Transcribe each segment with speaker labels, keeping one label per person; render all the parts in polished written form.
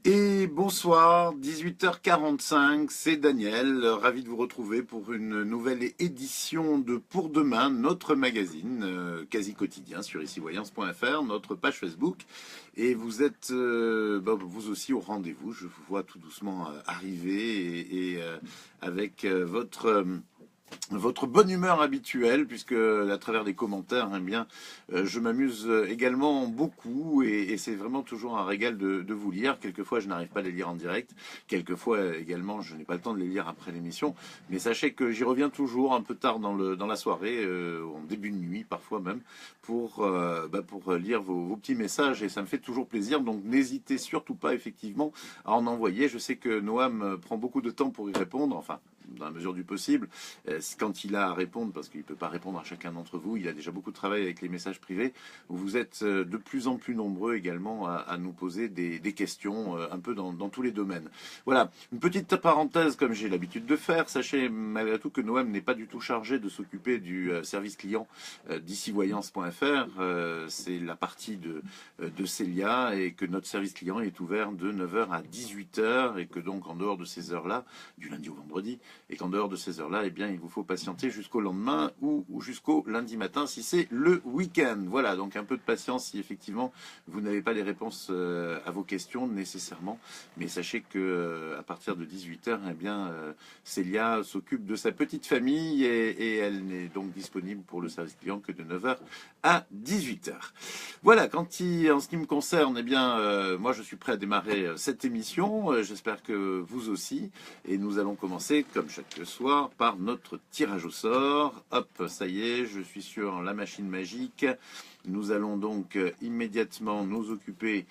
Speaker 1: Et bonsoir, 18h45, c'est Daniel, ravi de vous retrouver pour une nouvelle édition de Pour Demain, notre magazine quasi quotidien sur icivoyance.fr, notre page Facebook. Et vous êtes vous aussi au rendez-vous, je vous vois tout doucement arriver et avec votre bonne humeur habituelle, puisque à travers des commentaires, eh bien, je m'amuse également beaucoup et c'est vraiment toujours un régal de vous lire. Quelquefois, je n'arrive pas à les lire en direct. Quelquefois également, je n'ai pas le temps de les lire après l'émission. Mais sachez que j'y reviens toujours un peu tard dans la soirée, en début de nuit parfois même, pour lire vos petits messages et ça me fait toujours plaisir. Donc n'hésitez surtout pas effectivement à en envoyer. Je sais que Noam prend beaucoup de temps pour y répondre, enfin dans la mesure du possible, quand il a à répondre, parce qu'il ne peut pas répondre à chacun d'entre vous, il a déjà beaucoup de travail avec les messages privés. Vous êtes de plus en plus nombreux également à nous poser des questions un peu dans tous les domaines. Voilà, une petite parenthèse comme j'ai l'habitude de faire. Sachez malgré tout que Noam n'est pas du tout chargé de s'occuper du service client d'ici-voyance.fr. C'est la partie de Célia et que notre service client est ouvert de 9h à 18h et que donc en dehors de ces heures-là, du lundi au vendredi, et qu'en dehors de ces heures-là, eh bien, il vous faut patienter jusqu'au lendemain ou jusqu'au lundi matin si c'est le week-end. Voilà, donc un peu de patience si effectivement vous n'avez pas les réponses à vos questions nécessairement. Mais sachez que à partir de 18h, eh bien, Célia s'occupe de sa petite famille et elle n'est donc disponible pour le service client que de 9h à 18h. Voilà, en ce qui me concerne, eh bien, moi je suis prêt à démarrer cette émission. J'espère que vous aussi. Et nous allons commencer, comme chaque soir, par notre tirage au sort. Hop, ça y est, je suis sur la machine magique. Nous allons donc immédiatement nous occuper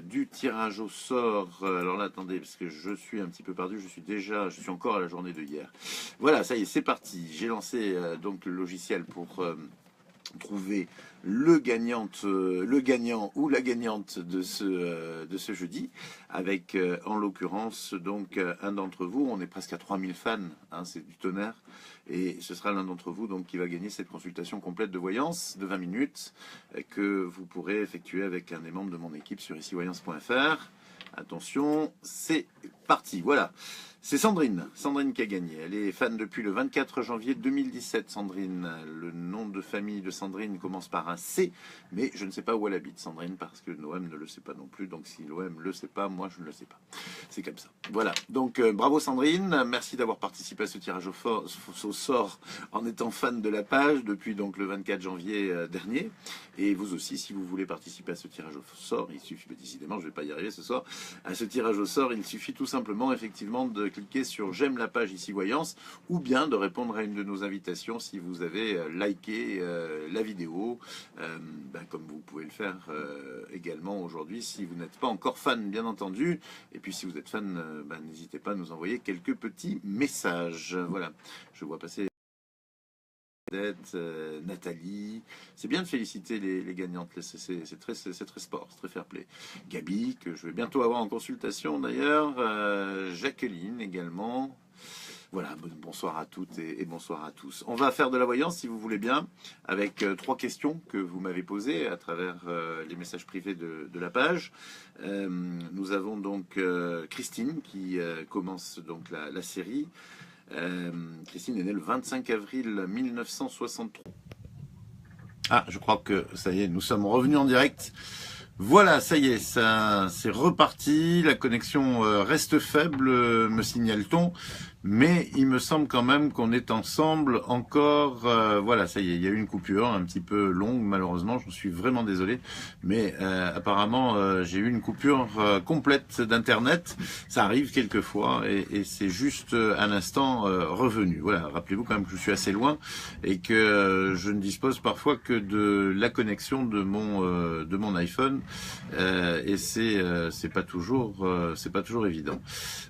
Speaker 1: du tirage au sort. Alors là, attendez, parce que je suis un petit peu perdu. Je suis encore à la journée de hier. Voilà, ça y est, c'est parti. J'ai lancé donc le logiciel pour trouver le gagnant ou la gagnante de ce jeudi, avec en l'occurrence donc un d'entre vous. On est presque à 3000 fans, hein, c'est du tonnerre, et ce sera l'un d'entre vous donc qui va gagner cette consultation complète de voyance de 20 minutes que vous pourrez effectuer avec un des membres de mon équipe sur icivoyance.fr. Attention, c'est parti, voilà. C'est Sandrine qui a gagné. Elle est fan depuis le 24 janvier 2017, Sandrine. Le nom de famille de Sandrine commence par un C, mais je ne sais pas où elle habite, Sandrine, parce que Noam ne le sait pas non plus. Donc si Noam ne le sait pas, moi je ne le sais pas. C'est comme ça. Voilà. Donc bravo Sandrine. Merci d'avoir participé à ce tirage au sort en étant fan de la page depuis donc le 24 janvier dernier. Et vous aussi, si vous voulez participer à ce tirage au sort, il suffit, décidément, je ne vais pas y arriver ce soir, à ce tirage au sort, il suffit tout simplement effectivement de cliquer sur j'aime la page ici Voyance ou bien de répondre à une de nos invitations si vous avez liké la vidéo, comme vous pouvez le faire également aujourd'hui si vous n'êtes pas encore fan bien entendu, et puis si vous êtes fan, n'hésitez pas à nous envoyer quelques petits messages. Voilà, je vois passer Nathalie, c'est bien de féliciter les gagnantes, c'est très sport, c'est très fair play. Gabi, que je vais bientôt avoir en consultation d'ailleurs, Jacqueline également. Voilà, bonsoir à toutes et bonsoir à tous. On va faire de la voyance si vous voulez bien, avec 3 questions que vous m'avez posées à travers les messages privés de la page. Nous avons donc Christine qui commence donc la série. Christine est née le 25 avril 1963. Ah, je crois que ça y est, nous sommes revenus en direct. Voilà, ça y est, ça c'est reparti. La connexion reste faible, me signale-t-on. Mais il me semble quand même qu'on est ensemble encore. Voilà, ça y est, il y a eu une coupure un petit peu longue, malheureusement. Je suis vraiment désolé. Mais apparemment, j'ai eu une coupure complète d'Internet. Ça arrive quelquefois et c'est juste un instant revenu. Voilà, rappelez-vous quand même que je suis assez loin et que je ne dispose parfois que de la connexion de mon iPhone. Et c'est pas toujours évident.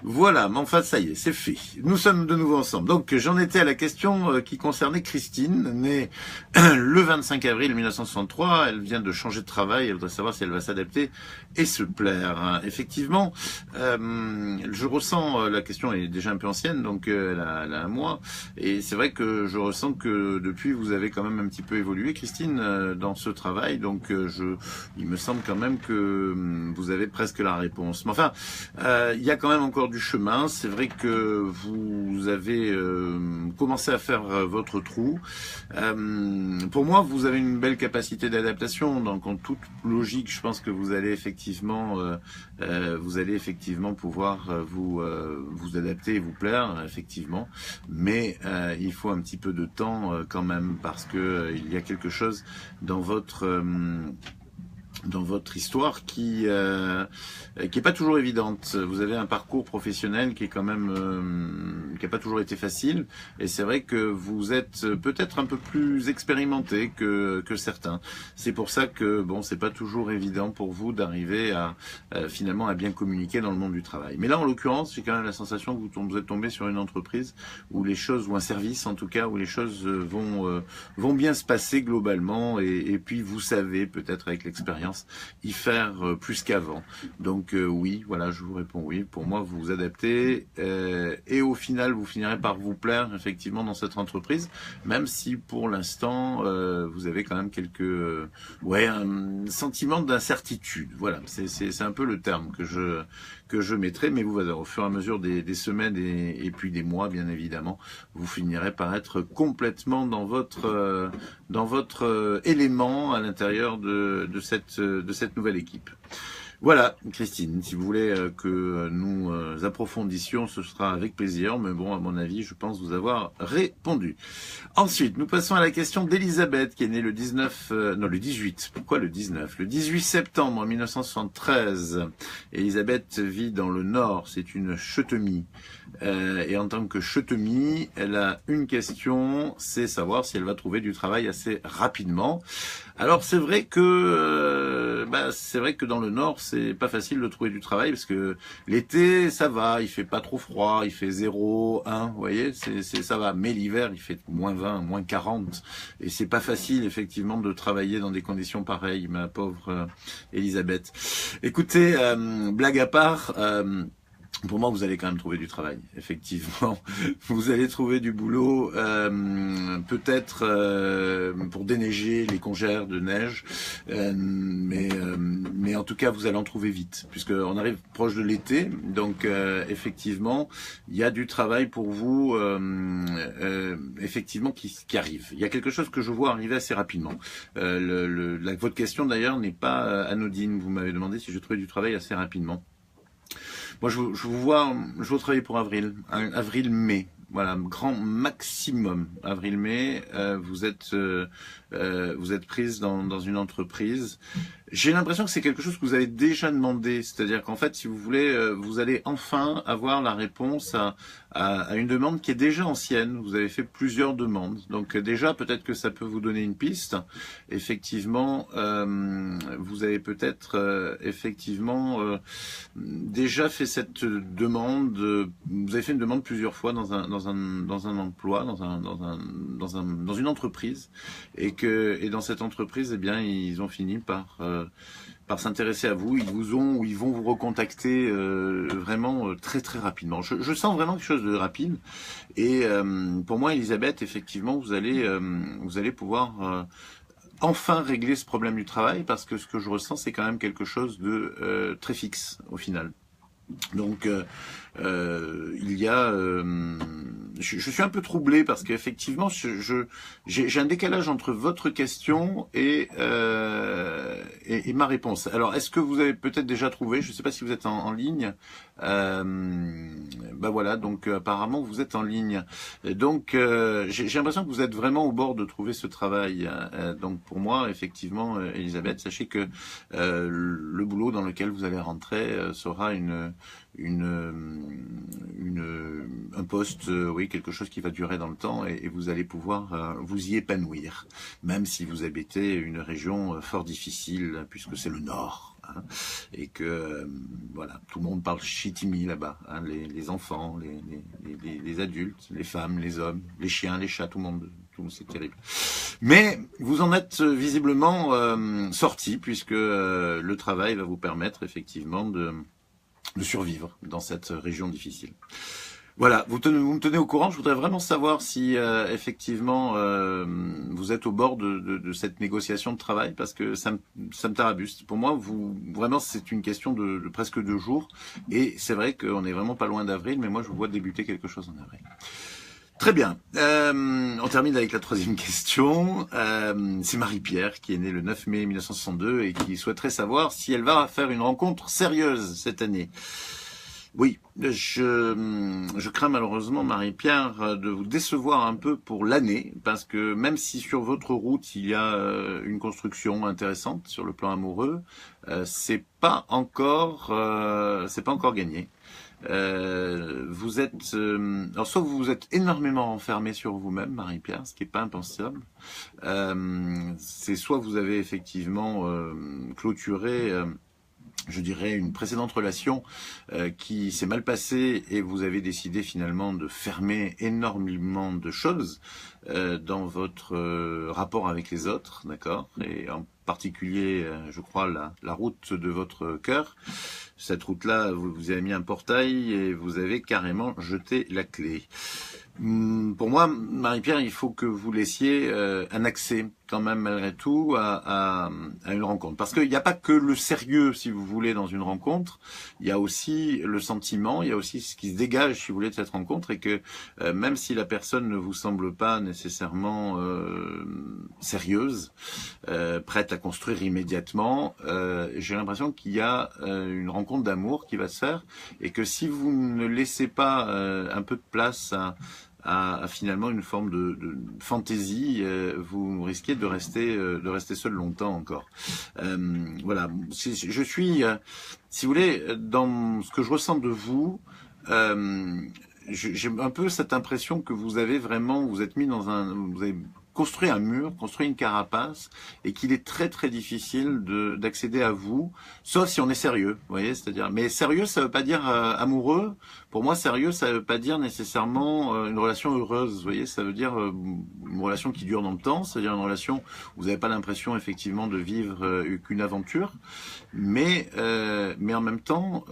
Speaker 1: Voilà, mais enfin, ça y est, c'est fait. nous sommes de nouveau ensemble. Donc j'en étais à la question qui concernait Christine, née le 25 avril 1963. Elle vient de changer de travail, elle voudrait savoir si elle va s'adapter et se plaire. Effectivement, je ressens, la question est déjà un peu ancienne, donc elle a un mois, et c'est vrai que je ressens que depuis vous avez quand même un petit peu évolué, Christine, dans ce travail, donc il me semble quand même que vous avez presque la réponse. Mais enfin, il y a quand même encore du chemin. C'est vrai que vous avez commencé à faire votre trou. Pour moi, vous avez une belle capacité d'adaptation. Donc, en toute logique, je pense que vous allez effectivement pouvoir vous adapter et vous plaire, effectivement. Mais il faut un petit peu de temps quand même, parce que il y a quelque chose dans votre histoire qui est pas toujours évidente. Vous avez un parcours professionnel qui est quand même qui a pas toujours été facile, et c'est vrai que vous êtes peut-être un peu plus expérimenté que certains. C'est pour ça que bon, c'est pas toujours évident pour vous d'arriver à finalement à bien communiquer dans le monde du travail. Mais là, en l'occurrence, j'ai quand même la sensation que vous êtes tombé sur une entreprise où les choses, ou un service en tout cas, où les choses vont bien se passer globalement, et puis vous savez peut-être avec l'expérience y faire plus qu'avant. Donc oui, voilà, je vous réponds oui. Pour moi, vous vous adaptez et au final, vous finirez par vous plaire effectivement dans cette entreprise, même si pour l'instant, vous avez quand même un sentiment d'incertitude. Voilà, c'est un peu le terme que je mettrai, mais vous, au fur et à mesure des semaines et puis des mois, bien évidemment, vous finirez par être complètement dans votre élément à l'intérieur de cette nouvelle équipe. Voilà, Christine, si vous voulez que nous approfondissions, ce sera avec plaisir, mais bon, à mon avis, je pense vous avoir répondu. Ensuite, nous passons à la question d'Elisabeth, qui est née le 18, pourquoi le 19 ? Le 18 septembre 1973. Elisabeth vit dans le Nord, c'est une Chetemie. Et en tant que Chetemie, elle a une question, c'est savoir si elle va trouver du travail assez rapidement. Alors c'est vrai que dans le Nord, c'est pas facile de trouver du travail, parce que l'été ça va, il fait pas trop froid, il fait 0, 1, vous voyez, ça va. Mais l'hiver, il fait moins 20, moins 40, et c'est pas facile effectivement de travailler dans des conditions pareilles, ma pauvre Elisabeth. Écoutez, blague à part. Pour moi, vous allez quand même trouver du travail, effectivement. Vous allez trouver du boulot, peut-être pour déneiger les congères de neige, mais en tout cas, vous allez en trouver vite, puisqu'on arrive proche de l'été. Donc, effectivement, il y a du travail pour vous, effectivement, qui arrive. Il y a quelque chose que je vois arriver assez rapidement. Votre question, d'ailleurs, n'est pas anodine. Vous m'avez demandé si je trouvais du travail assez rapidement. Moi, je vous vois travailler pour avril-mai. Voilà, grand maximum avril-mai. Vous êtes prise dans une entreprise. J'ai l'impression que c'est quelque chose que vous avez déjà demandé. C'est-à-dire qu'en fait, si vous voulez, vous allez enfin avoir la réponse à une demande qui est déjà ancienne. Vous avez fait plusieurs demandes. Donc déjà, peut-être que ça peut vous donner une piste. Effectivement, vous avez peut-être déjà fait cette demande. Vous avez fait une demande plusieurs fois dans un emploi, dans une entreprise, et dans cette entreprise, eh bien, ils ont fini par s'intéresser à vous. Ils vont vous recontacter vraiment très très rapidement. Je sens vraiment quelque chose de rapide, et pour moi, Elisabeth, effectivement, vous allez pouvoir enfin régler ce problème du travail, parce que ce que je ressens, c'est quand même quelque chose de très fixe au final. Donc il y a je suis un peu troublé, parce qu'effectivement j'ai un décalage entre votre question et ma réponse. Alors, est-ce que vous avez peut-être déjà trouvé? Je ne sais pas si vous êtes en ligne. Voilà, donc apparemment vous êtes en ligne. Donc j'ai l'impression que vous êtes vraiment au bord de trouver ce travail. Donc pour moi, effectivement, Elisabeth, sachez que le boulot dans lequel vous allez rentrer sera un poste, oui, quelque chose qui va durer dans le temps, et vous allez pouvoir vous y épanouir, même si vous habitez une région fort difficile, puisque c'est le Nord. hein, et que voilà, tout le monde parle chitimie là-bas, hein, les enfants, les adultes, les femmes, les hommes, les chiens, les chats, tout le monde, c'est terrible. Mais vous en êtes visiblement sorti, puisque le travail va vous permettre effectivement de survivre dans cette région difficile. Voilà, vous me tenez au courant. Je voudrais vraiment savoir si effectivement vous êtes au bord de cette négociation de travail, parce que ça me tarabuste. Pour moi, vraiment, c'est une question de presque 2 jours, et c'est vrai qu'on est vraiment pas loin d'avril, mais moi je vous vois débuter quelque chose en avril. Très bien. On termine avec la 3e question. C'est Marie-Pierre qui est née le 9 mai 1962 et qui souhaiterait savoir si elle va faire une rencontre sérieuse cette année. Oui, je crains malheureusement, Marie-Pierre, de vous décevoir un peu pour l'année, parce que même si sur votre route il y a une construction intéressante sur le plan amoureux, c'est pas encore gagné. Vous êtes, alors soit vous vous êtes énormément enfermé sur vous-même, Marie-Pierre, ce qui est pas impensable. C'est soit vous avez effectivement clôturé. Je dirais une précédente relation qui s'est mal passée et vous avez décidé finalement de fermer énormément de choses dans votre rapport avec les autres, d'accord, et en particulier, je crois, la route de votre cœur. Cette route-là, vous avez mis un portail et vous avez carrément jeté la clé. Pour moi, Marie-Pierre, il faut que vous laissiez un accès quand même malgré tout à une rencontre. Parce qu'il n'y a pas que le sérieux, si vous voulez, dans une rencontre. Il y a aussi le sentiment, il y a aussi ce qui se dégage, si vous voulez, de cette rencontre. Et que même si la personne ne vous semble pas nécessairement sérieuse, prête à construire immédiatement, j'ai l'impression qu'il y a une rencontre d'amour qui va se faire. Et que si vous ne laissez pas un peu de place à finalement une forme de fantaisie, vous risquez de rester seul longtemps encore. Voilà, je suis, si vous voulez, dans ce que je ressens de vous, j'ai un peu cette impression que vous avez vraiment, vous êtes mis vous avez construit un mur, construit une carapace, et qu'il est très très difficile d'accéder à vous, sauf si on est sérieux, vous voyez, c'est-à-dire, mais sérieux, ça veut pas dire amoureux. Pour moi, sérieux, ça veut pas dire nécessairement une relation heureuse, vous voyez, ça veut dire une relation qui dure dans le temps, c'est-à-dire une relation où vous n'avez pas l'impression effectivement de vivre qu'une aventure, mais en même temps,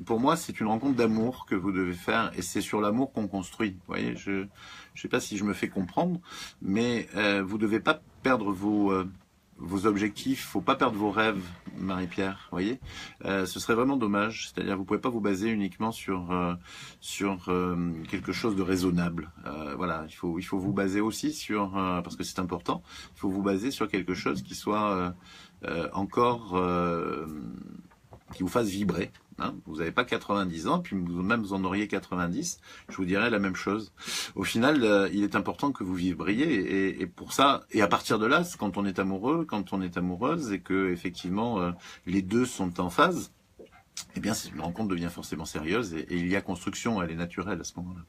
Speaker 1: pour moi, c'est une rencontre d'amour que vous devez faire, et c'est sur l'amour qu'on construit, vous voyez, je sais pas si je me fais comprendre, mais vous devez pas perdre vos objectifs, faut pas perdre vos rêves, Marie-Pierre, vous voyez. Ce serait vraiment dommage, c'est-à-dire vous pouvez pas vous baser uniquement sur quelque chose de raisonnable. Voilà, il faut vous baser aussi sur, parce que c'est important, il faut vous baser sur quelque chose qui soit encore qui vous fasse vibrer. Hein, vous n'avez pas 90 ans, puis même vous en auriez 90, je vous dirais la même chose. Au final, il est important que vous vibriez, et pour ça, et à partir de là, quand on est amoureux, quand on est amoureuse, et que effectivement les deux sont en phase, eh bien une rencontre devient forcément sérieuse, et il y a construction, elle est naturelle à ce moment-là.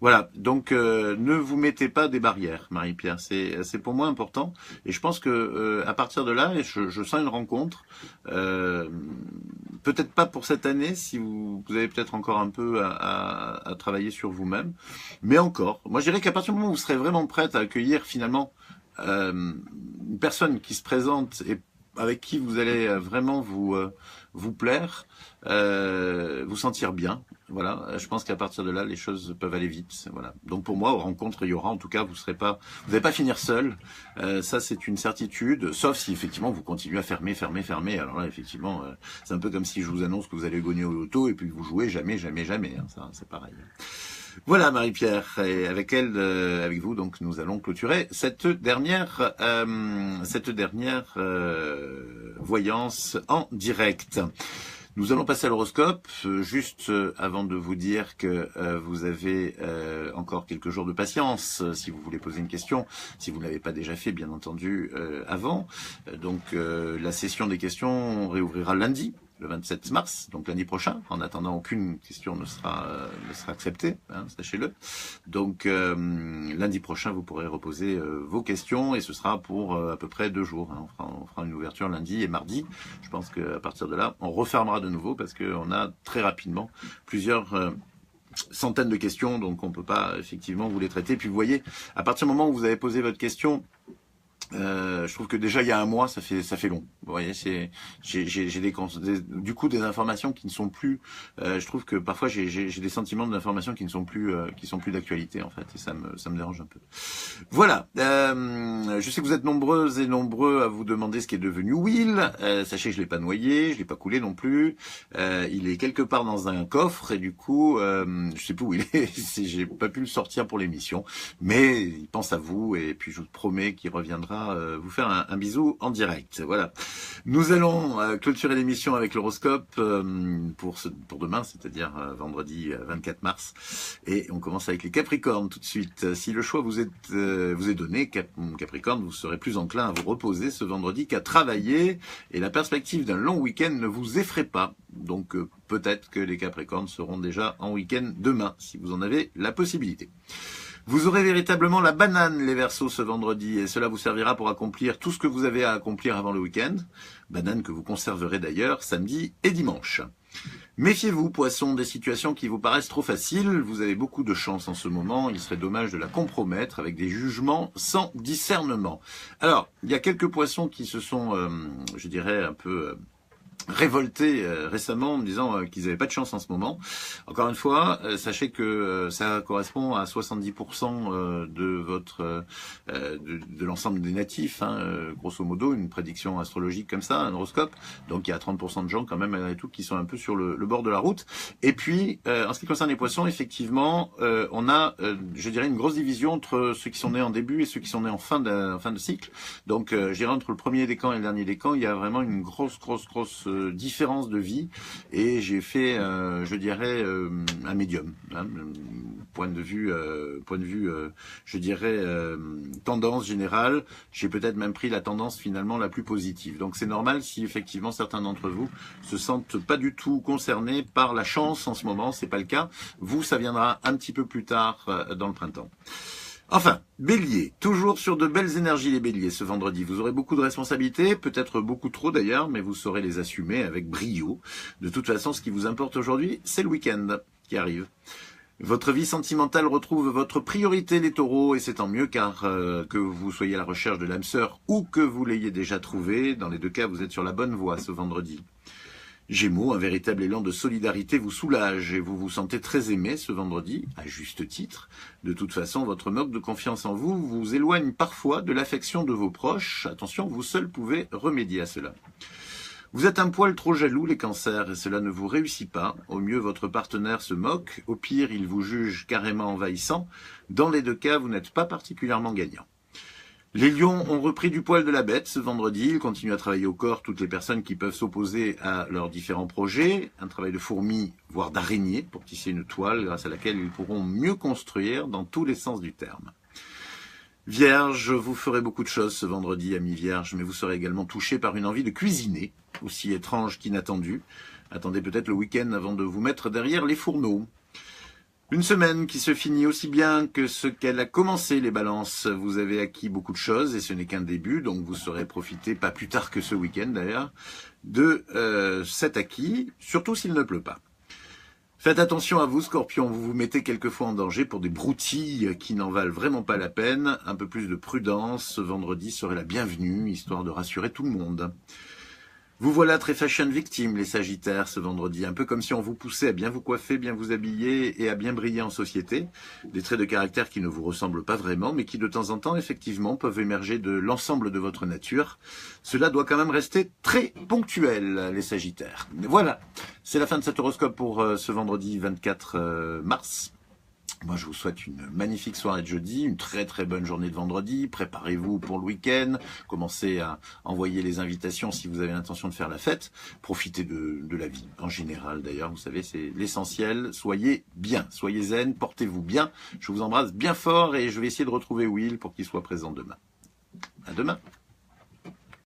Speaker 1: Voilà, donc ne vous mettez pas des barrières, Marie-Pierre, c'est pour moi important, et je pense que à partir de là, je sens une rencontre, peut-être pas pour cette année, si vous avez peut-être encore un peu à travailler sur vous-même, mais encore, moi je dirais qu'à partir du moment où vous serez vraiment prête à accueillir finalement une personne qui se présente et avec qui vous allez vraiment vous plaire, vous sentir bien. Voilà, je pense qu'à partir de là, les choses peuvent aller vite. Voilà. Donc pour moi, aux rencontres, il y aura, en tout cas, vous n'allez pas finir seul. Ça, c'est une certitude. Sauf si effectivement vous continuez à fermer. Alors là, effectivement, c'est un peu comme si je vous annonce que vous allez gagner au loto et puis vous jouez jamais. Hein. Ça, c'est pareil. Voilà, Marie-Pierre, et avec vous, donc, nous allons clôturer cette dernière voyance en direct. Nous allons passer à l'horoscope, juste avant de vous dire que vous avez encore quelques jours de patience si vous voulez poser une question, si vous ne l'avez pas déjà fait bien entendu avant. Donc la session des questions réouvrira lundi. le 27 mars, donc lundi prochain. En attendant, aucune question ne sera acceptée, hein, sachez-le. Donc lundi prochain, vous pourrez reposer vos questions et ce sera pour à peu près 2 jours. Hein. On fera une ouverture lundi et mardi. Je pense qu'à partir de là, on refermera de nouveau parce qu'on a très rapidement plusieurs centaines de questions, donc on ne peut pas effectivement vous les traiter. Puis vous voyez, à partir du moment où vous avez posé votre question, je trouve que déjà il y a un mois ça fait long. Vous voyez, j'ai des informations qui ne sont plus. Je trouve que parfois j'ai des sentiments d'informations qui ne sont plus d'actualité en fait, et ça me dérange un peu. Voilà. Je sais que vous êtes nombreuses et nombreux à vous demander ce qui est devenu Will. Sachez que je l'ai pas noyé, je l'ai pas coulé non plus. Il est quelque part dans un coffre et du coup je sais plus où il est. J'ai pas pu le sortir pour l'émission, mais il pense à vous et puis je vous promets qu'il reviendra vous faire un bisou en direct. Voilà. Nous allons clôturer l'émission avec l'horoscope pour demain, c'est-à-dire vendredi 24 mars. Et on commence avec les Capricornes tout de suite. Si le choix vous est donné, Capricorne, vous serez plus enclin à vous reposer ce vendredi qu'à travailler. Et la perspective d'un long week-end ne vous effraie pas. Donc peut-être que les Capricornes seront déjà en week-end demain, si vous en avez la possibilité. Vous aurez véritablement la banane, les Verseaux, ce vendredi, et cela vous servira pour accomplir tout ce que vous avez à accomplir avant le week-end. Banane que vous conserverez d'ailleurs samedi et dimanche. Méfiez-vous, Poissons, des situations qui vous paraissent trop faciles. Vous avez beaucoup de chance en ce moment. Il serait dommage de la compromettre avec des jugements sans discernement. Alors, il y a quelques Poissons qui se sont, je dirais, un peu révoltés récemment en me disant qu'ils n'avaient pas de chance en ce moment. Encore une fois, sachez que ça correspond à 70% de votre de l'ensemble des natifs, hein, grosso modo, une prédiction astrologique comme ça, un horoscope. Donc il y a 30% de gens quand même malgré tout qui sont un peu sur le bord de la route. Et puis en ce qui concerne les Poissons, effectivement, on a, je dirais, une grosse division entre ceux qui sont nés en début et ceux qui sont nés en fin de cycle. Donc je dirais entre le premier décan et le dernier décan, il y a vraiment une grosse différence de vie, et j'ai fait, je dirais, un médium, hein, point de vue, je dirais, tendance générale. J'ai peut-être même pris la tendance finalement la plus positive. Donc c'est normal si effectivement certains d'entre vous se sentent pas du tout concernés par la chance en ce moment. C'est pas le cas. Vous, ça viendra un petit peu plus tard dans le printemps. Enfin, Bélier, toujours sur de belles énergies les Béliers ce vendredi. Vous aurez beaucoup de responsabilités, peut-être beaucoup trop d'ailleurs, mais vous saurez les assumer avec brio. De toute façon, ce qui vous importe aujourd'hui, c'est le week-end qui arrive. Votre vie sentimentale retrouve votre priorité, les Taureaux, et c'est tant mieux car que vous soyez à la recherche de l'âme sœur ou que vous l'ayez déjà trouvée, dans les deux cas, vous êtes sur la bonne voie ce vendredi. Gémeaux, un véritable élan de solidarité vous soulage et vous vous sentez très aimé ce vendredi, à juste titre. De toute façon, votre manque de confiance en vous vous éloigne parfois de l'affection de vos proches. Attention, vous seuls pouvez remédier à cela. Vous êtes un poil trop jaloux, les Cancers, et cela ne vous réussit pas. Au mieux, votre partenaire se moque. Au pire, il vous juge carrément envahissant. Dans les deux cas, vous n'êtes pas particulièrement gagnant. Les Lions ont repris du poil de la bête ce vendredi. Ils continuent à travailler au corps toutes les personnes qui peuvent s'opposer à leurs différents projets. Un travail de fourmi, voire d'araignée, pour tisser une toile grâce à laquelle ils pourront mieux construire dans tous les sens du terme. Vierge, vous ferez beaucoup de choses ce vendredi, amis Vierge, mais vous serez également touché par une envie de cuisiner, aussi étrange qu'inattendue. Attendez peut-être le week-end avant de vous mettre derrière les fourneaux. Une semaine qui se finit aussi bien que ce qu'elle a commencé, les Balances. Vous avez acquis beaucoup de choses et ce n'est qu'un début, donc vous saurez profiter, pas plus tard que ce week-end d'ailleurs, de cet acquis, surtout s'il ne pleut pas. Faites attention à vous, Scorpion, vous vous mettez quelquefois en danger pour des broutilles qui n'en valent vraiment pas la peine. Un peu plus de prudence, ce vendredi serait la bienvenue, histoire de rassurer tout le monde. Vous voilà très fashion victime, les Sagittaires, ce vendredi. Un peu comme si on vous poussait à bien vous coiffer, bien vous habiller et à bien briller en société. Des traits de caractère qui ne vous ressemblent pas vraiment, mais qui de temps en temps, effectivement, peuvent émerger de l'ensemble de votre nature. Cela doit quand même rester très ponctuel, les Sagittaires. Voilà, c'est la fin de cet horoscope pour ce vendredi 24 mars. Moi, je vous souhaite une magnifique soirée de jeudi, une très très bonne journée de vendredi. Préparez-vous pour le week-end. Commencez à envoyer les invitations si vous avez l'intention de faire la fête. Profitez de la vie en général. D'ailleurs, vous savez, c'est l'essentiel. Soyez bien, soyez zen, portez-vous bien. Je vous embrasse bien fort et je vais essayer de retrouver Will pour qu'il soit présent demain. À demain.